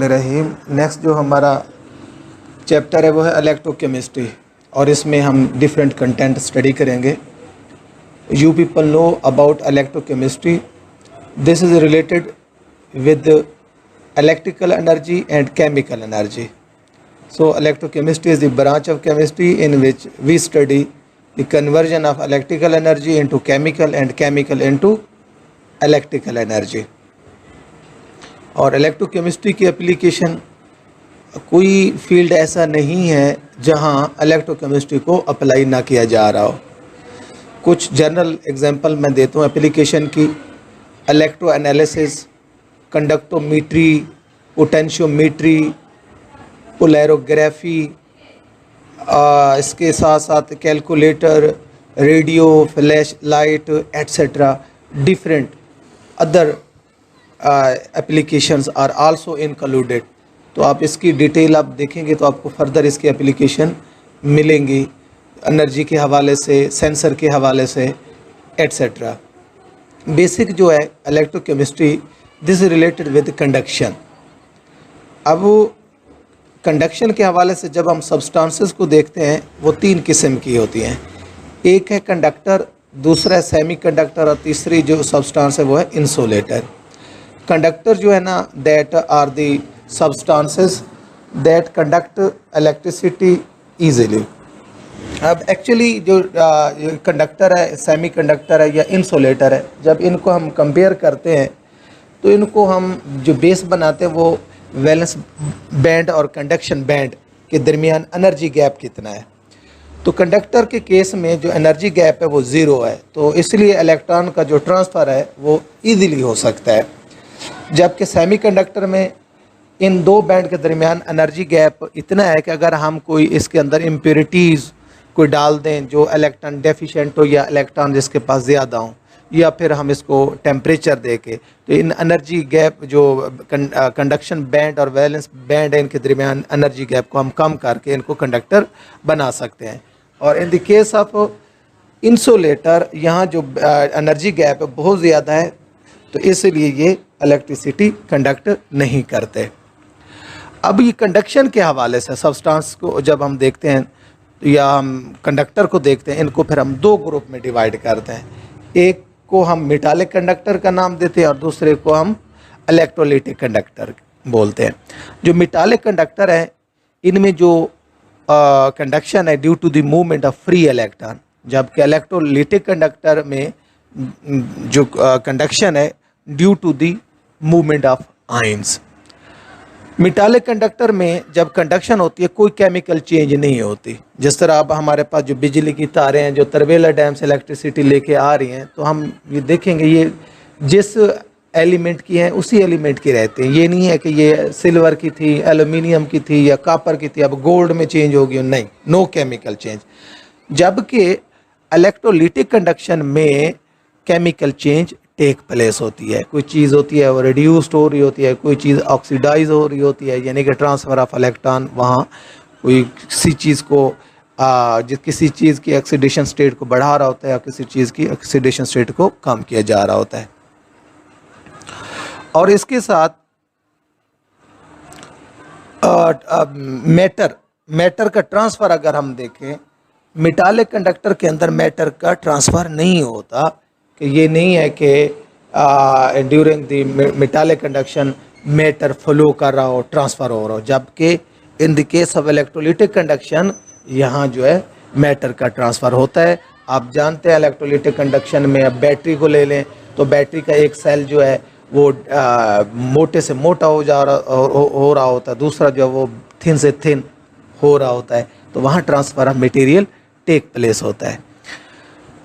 रहीम। Next जो हमारा chapter है वो है इलेक्ट्रोकेमिस्ट्री और इसमें हम डिफरेंट कंटेंट स्टडी करेंगे। You people know about electrochemistry. This is related with electrical energy and chemical energy. So electrochemistry is the branch of chemistry in which we study the conversion of electrical energy into chemical and chemical into electrical energy. और electrochemistry की application कोई field ऐसा नहीं है जहां electrochemistry को apply ना किया जा रहा हो। कुछ जनरल एग्जांपल मैं देता हूँ एप्लीकेशन की। Electro analysis, conductometry, potentiometry, polarography, इसके साथ साथ calculator, radio, flash light etcetera, different other applications are also included. तो आप इसकी डिटेल आप देखेंगे तो आपको फर्दर इसकी एप्लीकेशन मिलेंगी एनर्जी के हवाले से, सेंसर के हवाले से एट्सेट्रा। बेसिक जो है electrochemistry, this is related with conduction. अब कंडक्शन के हवाले से जब हम सब्सटेंसेस को देखते हैं वो तीन किस्म की होती हैं। एक है कंडक्टर, दूसरा है सेमी कंडक्टर और तीसरी जो सब्सटेंस है वो है इंसुलेटर। कंडक्टर जो है ना, that are the substances that conduct electricity easily. अब एक्चुअली जो कंडक्टर है, सेमी कंडक्टर है या इंसुलेटर है, जब इनको हम कंपेयर करते हैं तो इनको हम जो बेस बनाते हैं वो वैलेंस बैंड और कंडक्शन बैंड के दरमियान एनर्जी गैप कितना है। तो कंडक्टर के केस में जो एनर्जी गैप है वो ज़ीरो है, तो इसलिए इलेक्ट्रॉन का जो ट्रांसफ़र है वो ईज़िली हो सकता है। जबकि सेमी कंडक्टर में इन दो बैंड के दरमियान एनर्जी गैप इतना है कि अगर हम कोई इसके अंदर इम्प्योरिटीज़ कोई डाल दें जो इलेक्ट्रॉन डेफिशिएंट हो या इलेक्ट्रॉन जिसके पास ज़्यादा हो, या फिर हम इसको टेम्परेचर दे के, तो इन एनर्जी गैप जो कंडक्शन बैंड और वैलेंस बैंड है इनके दरमियान एनर्जी गैप को हम कम करके इनको कंडक्टर बना सकते हैं। और इन द केस ऑफ इंसुलेटर यहाँ जो एनर्जी गैप है बहुत ज़्यादा है, तो इसलिए ये इलेक्ट्रिसिटी कंडक्ट नहीं करते। अब ये कंडक्शन के हवाले से सब्सटेंस को जब हम देखते हैं या हम कंडक्टर को देखते हैं, इनको फिर हम दो ग्रुप में डिवाइड करते हैं। एक को हम मेटालिक कंडक्टर का नाम देते हैं और दूसरे को हम इलेक्ट्रोलाइटिक कंडक्टर बोलते हैं। जो मेटालिक कंडक्टर है इनमें जो कंडक्शन है due to the movement of free electron, जबकि इलेक्ट्रोलाइटिक कंडक्टर में जो कंडक्शन है due to the movement of ions. Metallic conductor में जब कंडक्शन होती है कोई केमिकल चेंज नहीं होती। जिस तरह अब हमारे पास जो बिजली की तारें हैं जो तरबेला डैम से इलेक्ट्रिसिटी लेके आ रही हैं, तो हम ये देखेंगे ये जिस एलिमेंट की हैं उसी एलिमेंट की रहती हैं। ये नहीं है कि ये सिल्वर की थी, एल्युमिनियम की थी या कॉपर की थी, अब गोल्ड में चेंज होगी, नहीं, नो केमिकल चेंज। जबकि इलेक्ट्रोलाइटिक कंडक्शन में केमिकल चेंज टेक प्लेस होती है। कोई चीज़ होती है वो रिड्यूस्ड हो रही होती है, कोई चीज़ ऑक्सीडाइज हो रही होती है, यानी कि ट्रांसफ़र ऑफ इलेक्ट्रॉन वहाँ कोई किसी चीज़ को किसी चीज़ की ऑक्सीडेशन स्टेट को बढ़ा रहा होता है या किसी चीज़ की ऑक्सीडेशन स्टेट को कम किया जा रहा होता है। और इसके साथ मैटर का ट्रांसफ़र अगर हम देखें, मेटालिक कंडक्टर के अंदर मैटर का ट्रांसफ़र नहीं होता। कि ये नहीं है कि during the metallic conduction matter flow कर रहा हो, ट्रांसफ़र हो रहा हो, जबकि in the case of electrolytic conduction यहाँ जो है मैटर का ट्रांसफ़र होता है। आप जानते हैं इलेक्ट्रोलाइटिक कंडक्शन में अब बैटरी को ले लें तो बैटरी का एक सेल जो है वो मोटे से मोटा हो रहा होता है, दूसरा जो है वो थिन से थिन हो रहा होता है, तो वहाँ transfer of material take place होता है।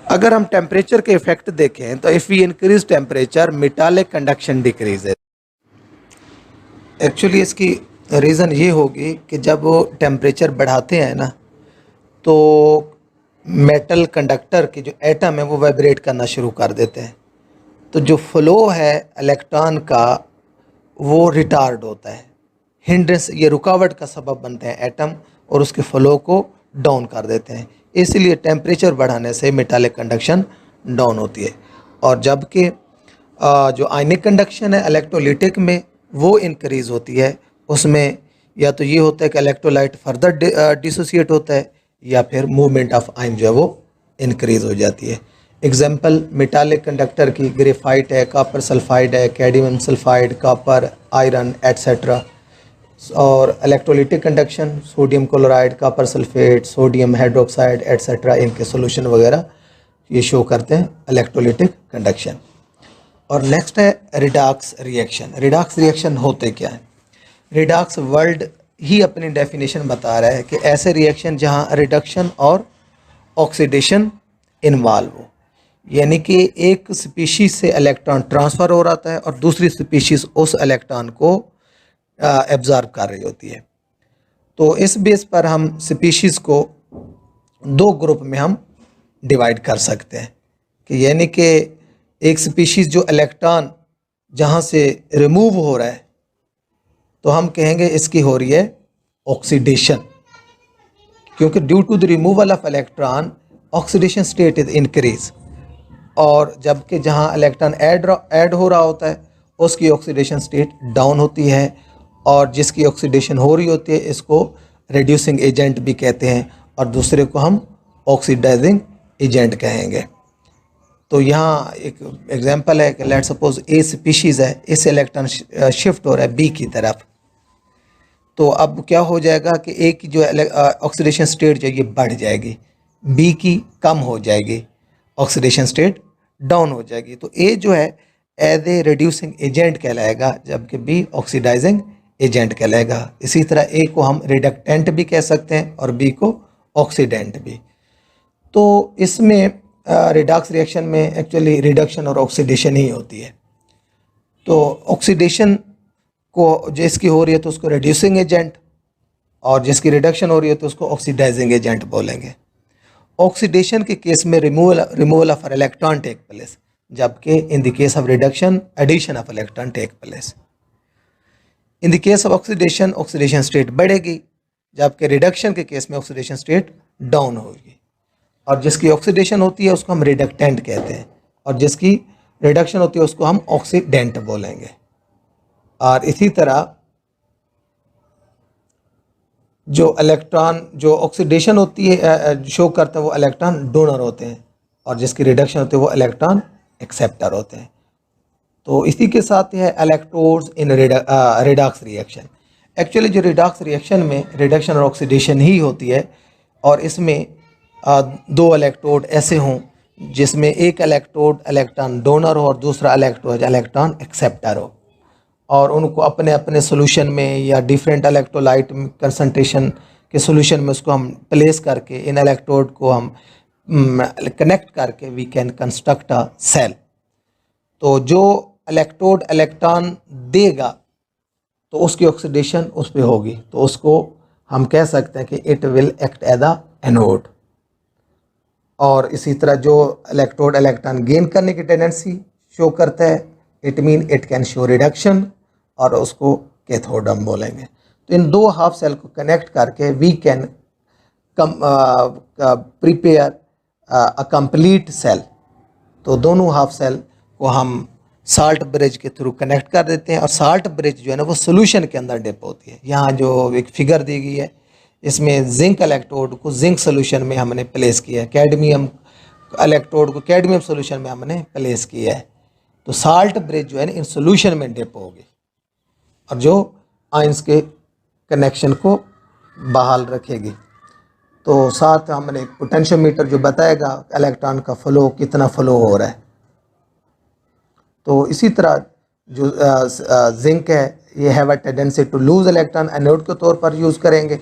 अगर हम टेम्परेचर के इफेक्ट देखें तो if we increase temperature metallic conduction decrease है। एक्चुअली इसकी रीज़न ये होगी कि जब वो टेम्परेचर बढ़ाते हैं ना तो मेटल कंडक्टर के जो एटम है वो वाइब्रेट करना शुरू कर देते हैं, तो जो फ्लो है इलेक्ट्रॉन का वो रिटार्ड होता है, हिंड्रेंस, ये रुकावट का सबब बनते हैं एटम और उसके फ्लो को डाउन कर देते हैं। इसलिए टेम्परेचर बढ़ाने से मेटालिक कंडक्शन डाउन होती है। और जबकि जो आयनिक कंडक्शन है इलेक्ट्रोलाइटिक में वो इंक्रीज़ होती है, उसमें या तो ये होता है कि इलेक्ट्रोलाइट फर्दर डिसोसिएट होता है या फिर मूवमेंट ऑफ आयन जो है वो इंक्रीज हो जाती है। एग्जाम्पल मेटालिक कंडक्टर की ग्रेफाइट है, कॉपर सल्फाइड है, cadmium sulphide, copper, iron et cetera. और electrolytic conduction sodium chloride, copper sulphate, sodium hydroxide et cetera, इनके सोल्यूशन वगैरह ये शो करते हैं इलेक्ट्रोलिटिक कंडक्शन। और नेक्स्ट है रिडॉक्स रिएक्शन। रिडॉक्स रिएक्शन होते क्या है? रिडॉक्स वर्ड ही अपनी डेफिनेशन बता रहा है कि ऐसे रिएक्शन जहां रिडक्शन और ऑक्सीडेशन इन्वॉल्व हो, यानी कि एक स्पीशीज से इलेक्ट्रॉन ट्रांसफ़र हो रहा है और दूसरी स्पीशीज उस इलेक्ट्रॉन को एब्जॉर्ब कर रही होती है। तो इस बेस पर हम स्पीशीज़ को दो ग्रुप में हम डिवाइड कर सकते हैं कि यानी कि एक स्पीशीज़ जो इलेक्ट्रॉन जहाँ से रिमूव हो रहा है तो हम कहेंगे इसकी हो रही है ऑक्सीडेशन, क्योंकि due to the removal of electron oxidation state is increase. और जबकि जहाँ इलेक्ट्रॉन ऐड हो रहा होता है उसकी ऑक्सीडेशन स्टेट डाउन होती है, और जिसकी ऑक्सीडेशन हो रही होती है इसको रिड्यूसिंग एजेंट भी कहते हैं और दूसरे को हम ऑक्सीडाइजिंग एजेंट कहेंगे। तो यहाँ एक एग्जांपल है कि लेट सपोज ए स्पीशीज़ है, इस इलेक्ट्रॉन शिफ्ट हो रहा है बी की तरफ, तो अब क्या हो जाएगा कि ए की जो ऑक्सीडेशन स्टेट जो ये बढ़ जाएगी, बी की कम हो जाएगी, ऑक्सीडेशन स्टेट डाउन हो जाएगी। तो ए जो है एज ए रिड्यूसिंग एजेंट कहलाएगा जबकि बी ऑक्सीडाइजिंग एजेंट कहलाएगा। इसी तरह ए को हम रिडक्टेंट भी कह सकते हैं और बी को ऑक्सीडेंट भी। तो इसमें रिडॉक्स रिएक्शन में एक्चुअली रिडक्शन और ऑक्सीडेशन ही होती है। तो ऑक्सीडेशन को जिसकी हो रही है तो उसको रिड्यूसिंग एजेंट, और जिसकी रिडक्शन हो रही है तो उसको ऑक्सीडाइजिंग एजेंट बोलेंगे। ऑक्सीडेशन के केस में removal of electron take place, जबकि in the case of reduction addition of electron take place. In the case of oxidation oxidation state बढ़ेगी, जबकि रिडक्शन के केस में ऑक्सीडेशन स्टेट डाउन होगी। और जिसकी ऑक्सीडेशन होती है उसको हम रिडक्टेंट कहते हैं और जिसकी रिडक्शन होती है उसको हम ऑक्सीडेंट बोलेंगे। और इसी तरह जो इलेक्ट्रॉन जो ऑक्सीडेशन होती है शो करते हैं वो इलेक्ट्रॉन डोनर होते हैं और जिसकी रिडक्शन होती है वो इलेक्ट्रॉन एक्सेप्टर होते हैं। तो इसी के साथ है इलेक्ट्रोड्स इन रिडॉक्स रिएक्शन। एक्चुअली जो रिडॉक्स रिएक्शन में रिडक्शन और ऑक्सीडेशन ही होती है और इसमें दो इलेक्ट्रोड ऐसे हों जिसमें एक इलेक्ट्रोड इलेक्ट्रॉन डोनर हो और दूसरा इलेक्ट्रोड इलेक्ट्रॉन एक्सेप्टर हो, और उनको अपने अपने सोल्यूशन में या डिफरेंट इलेक्ट्रोलाइट कंसंट्रेशन के सोल्यूशन में उसको हम प्लेस करके इन इलेक्ट्रोड को हम कनेक्ट करके we can construct a cell. तो जो इलेक्ट्रोड इलेक्ट्रॉन देगा तो उसकी ऑक्सीडेशन उस पर होगी, तो उसको हम कह सकते हैं कि it will act as a anode. और इसी तरह जो इलेक्ट्रोड इलेक्ट्रॉन गेन करने की टेंडेंसी शो करता है it mean it can show reduction, और उसको कैथोड हम बोलेंगे। तो इन दो हाफ सेल को कनेक्ट करके we can prepare a complete cell. तो दोनों हाफ सेल को हम साल्ट ब्रिज के थ्रू कनेक्ट कर देते हैं, और साल्ट ब्रिज जो है ना वो सोल्यूशन के अंदर डिप होती है। यहाँ जो एक फिगर दी गई है इसमें जिंक इलेक्ट्रोड को जिंक सोल्यूशन में हमने प्लेस किया है, कैडमियम इलेक्ट्रोड को कैडमियम सोल्यूशन में हमने प्लेस किया है। तो साल्ट ब्रिज जो है ना इन सोल्यूशन में डिप होगी और जो आयंस के कनेक्शन को बहाल रखेगी। तो साथ हमने एक पोटेंशियोमीटर जो बताएगा इलेक्ट्रॉन का फ्लो कितना फ्लो हो रहा है। तो इसी तरह जो जिंक है ये have a tendency to lose electron, anode के तौर पर यूज़ करेंगे,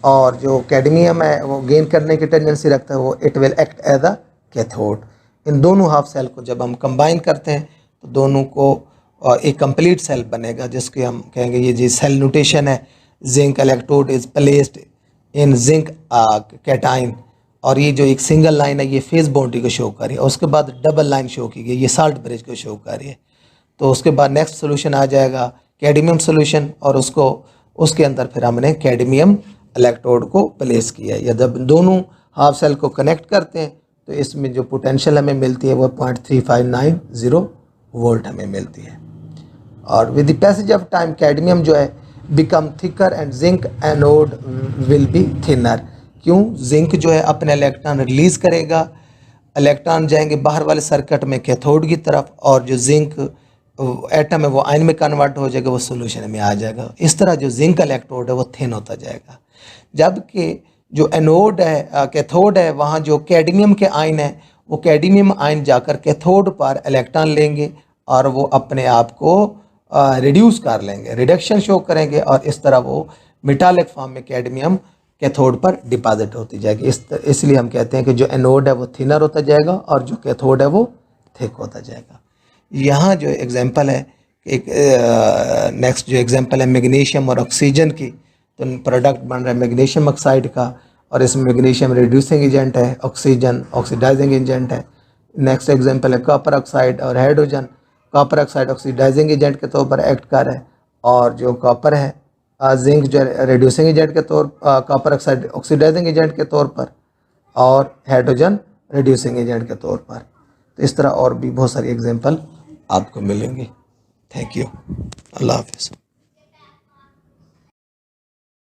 और जो कैडमियम है वो गेन करने की टेंडेंसी रखता है वो it will act as a cathode. इन दोनों हाफ सेल को जब हम कंबाइन करते हैं तो दोनों को एक कंप्लीट सेल बनेगा जिसके हम कहेंगे ये जी सेल नोटेशन है, zinc electrode is placed in zinc cation, और ये जो एक सिंगल लाइन है ये फेस बाउंड्री को शो कर रही है, उसके बाद डबल लाइन शो की गई ये साल्ट ब्रिज को शो कर रही है। तो उसके बाद नेक्स्ट सोल्यूशन आ जाएगा कैडमियम सोल्यूशन, और उसको उसके अंदर फिर हमने कैडमियम इलेक्ट्रोड को प्लेस किया है। या जब दोनों हाफ सेल को कनेक्ट करते हैं तो इसमें जो पोटेंशियल हमें मिलती है वो 0.3590 वोल्ट हमें मिलती है। और with the passage of time cadmium जो है become thicker and zinc anode will be thinner. क्यों? जिंक जो है अपने इलेक्ट्रॉन रिलीज करेगा, इलेक्ट्रॉन जाएंगे बाहर वाले सर्किट में कैथोड की तरफ, और जो जिंक एटम है वो आयन में कन्वर्ट हो जाएगा, वो सोल्यूशन में आ जाएगा। इस तरह जो जिंक इलेक्ट्रोड है वो थिन होता जाएगा। जबकि जो एनोड है कैथोड है, वहाँ जो कैडमियम के आयन है वो कैडमियम आयन जाकर कैथोड पर इलेक्ट्रॉन लेंगे और वो अपने आप को रिड्यूस कर लेंगे, रिडक्शन शो करेंगे, और इस तरह वो मेटालिक फॉर्म में कैडमियम कैथोड पर डिपॉजिट होती जाएगी। इसलिए हम कहते हैं कि जो एनोड है वो थिनर होता जाएगा और जो कैथोड है वो थिक होता जाएगा। यहाँ जो एग्जांपल है, एक नेक्स्ट जो एग्जांपल है मैग्नीशियम और ऑक्सीजन की, तो प्रोडक्ट बन रहा है मैग्नीशियम ऑक्साइड का, और इसमें मैग्नीशियम रिड्यूसिंग एजेंट है, ऑक्सीजन ऑक्सीडाइजिंग एजेंट है। नेक्स्ट एग्जांपल है कॉपर ऑक्साइड और hydrogen. Copper oxide oxidizing agent के तौर पर एक्ट कर रहा है, और जो कॉपर है जिंक जो रिड्यूसिंग एजेंट के तौर, कॉपर ऑक्साइड ऑक्सीडाइजिंग एजेंट के तौर पर, और हाइड्रोजन रिड्यूसिंग एजेंट के तौर पर। तो इस तरह और भी बहुत सारी एग्जांपल आपको मिलेंगे। Thank you. अल्लाह हाफिज़।